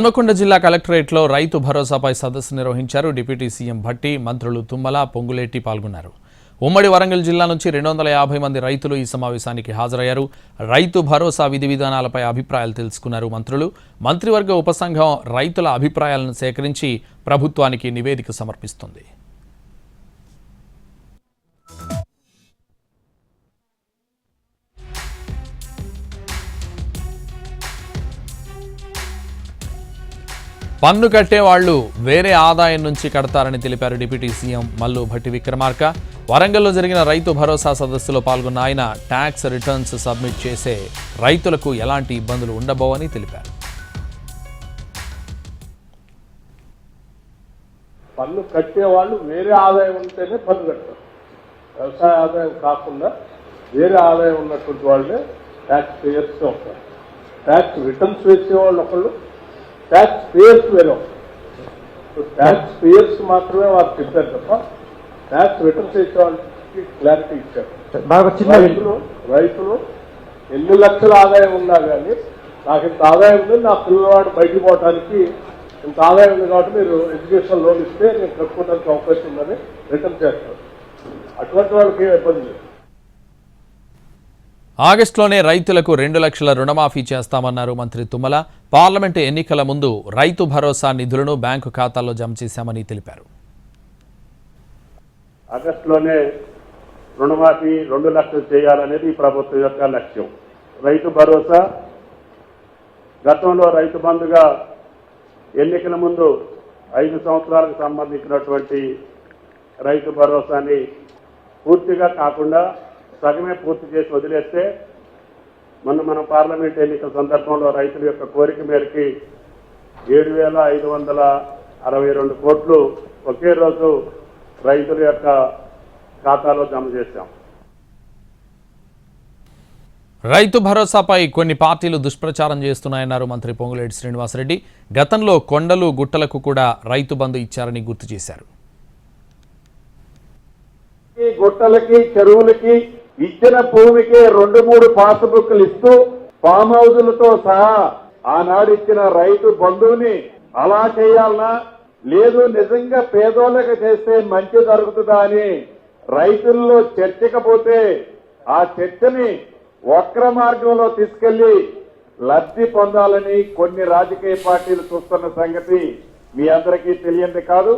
హన్మకొండ జిల్లా కలెక్టరేట్లో రైతు భరోసాపై సదస్సు నిర్వహించారు. డిప్యూటీ సీఎం భట్టి, మంత్రులు తుమ్మల, పొంగులేటి పాల్గొన్నారు. ఉమ్మడి వరంగల్ జిల్లా నుంచి 250 మంది రైతులు ఈ సమావేశానికి హాజరయ్యారు. రైతు భరోసా విధి విధానాలపై అభిప్రాయాలు తెలుసుకున్నారు మంత్రులు. మంత్రివర్గ ఉపసంఘం రైతుల అభిప్రాయాలను సేకరించి ప్రభుత్వానికి నివేదిక సమర్పిస్తుంది. పన్ను కట్టే వాళ్లు వేరే ఆదాయం నుంచి కడతారని తెలిపారు డిప్యూటీ సీఎం మల్లు భట్టి విక్రమార్క. వరంగల్లో జరిగిన రైతు భరోసా సదస్సులో పాల్గొన్న ఆయన ట్యాక్స్ రిటర్న్స్ సబ్మిట్ చేసే రైతులకు ఎలాంటి ఇబ్బందులు ఉండబోవని తెలిపారు. పన్ను కట్టే వాళ్ళు వేరే ఆదాయం ఉంటేనే పన్ను కడతారు. వ్యవసాయ ఆదాయం కాకుండా వేరే ఆదాయం ఉన్నటువంటి వాళ్ళే ట్యాక్స్ పేయర్స్ ఉంటారు. ట్యాక్స్ రిటర్న్స్ వేసేవాళ్ళు ఒకళ్ళు, ట్యాక్స్ పేయర్స్ వేరే. ట్యాక్స్ పేయర్స్ మాత్రమే వారు చెప్పారు తప్ప ట్యాక్స్ రిటర్న్స్ వేసే వాళ్ళకి క్లారిటీ ఇచ్చారు. రైతులు ఎన్ని లక్షల ఆదాయం ఉన్నా కానీ నాకు ఇంత ఆదాయం ఉంది, నా పిల్లవాడు బయటికి పోవడానికి ఇంత ఆదాయం ఉంది కాబట్టి మీరు ఎడ్యుకేషన్ లోన్ ఇస్తే నేను కట్టుకోవడానికి అవకాశం ఉందని రిటర్న్ చేస్తారు. అటువంటి వాళ్ళకి ఏం ఇబ్బంది లేదు. ఆగస్టులోనే రైతులకు 2 లక్షల రుణమాఫీ చేస్తామన్నారు మంత్రి తుమ్మల. పార్లమెంటు ఎన్నికల ముందు రైతు భరోసా నిధులను బ్యాంకు ఖాతాల్లో జమ చేశామని తెలిపారు. ఆగస్టులోనే రుణమాఫీ 2 లక్షలు చేయాలనేది ఈ ప్రభుత్వం యొక్క లక్ష్యం. రైతు భరోసా గతంలో రైతు బంధుగా ఎన్నికల ముందు 5 సంవత్సరాలకు సంబంధించినటువంటి రైతు భరోసాని పూర్తిగా కాకుండా సగమే పూర్తి చేసి వదిలేస్తే మన పార్లమెంట్ ఎన్నికల సందర్భంలో రైతుల యొక్క కోరిక మేరకి 7,562 కోట్లు ఒకే రోజు రైతుల యొక్క ఖాతాలో జమ చేశాం. రైతు భరోసాపై కొన్ని పార్టీలు దుష్ప్రచారం చేస్తున్నాయన్నారు మంత్రి పొంగులేటి శ్రీనివాసరెడ్డి. గతంలో కొండలు గుట్టలకు కూడా రైతు బంధు ఇచ్చారని గుర్తు చేశారు. గుట్టలకి చెరువులకి ఇచ్చిన భూమికి 2-3 పాస్బుక్లు ఇస్తూ ఫామ్ హౌజులతో సహా ఆనాడు ఇచ్చిన రైతు బంధువుని అలా చేయాలనా, లేదు నిజంగా పేదోళ్ళకి చేస్తే మంచి జరుగుతుందా అని రైతుల్లో చర్చకపోతే ఆ చర్చని వక్ర మార్గంలో తీసుకెళ్లి లబ్ధి పొందాలని కొన్ని రాజకీయ పార్టీలు చూస్తున్న సంగతి మీ అందరికీ తెలియంది కాదు.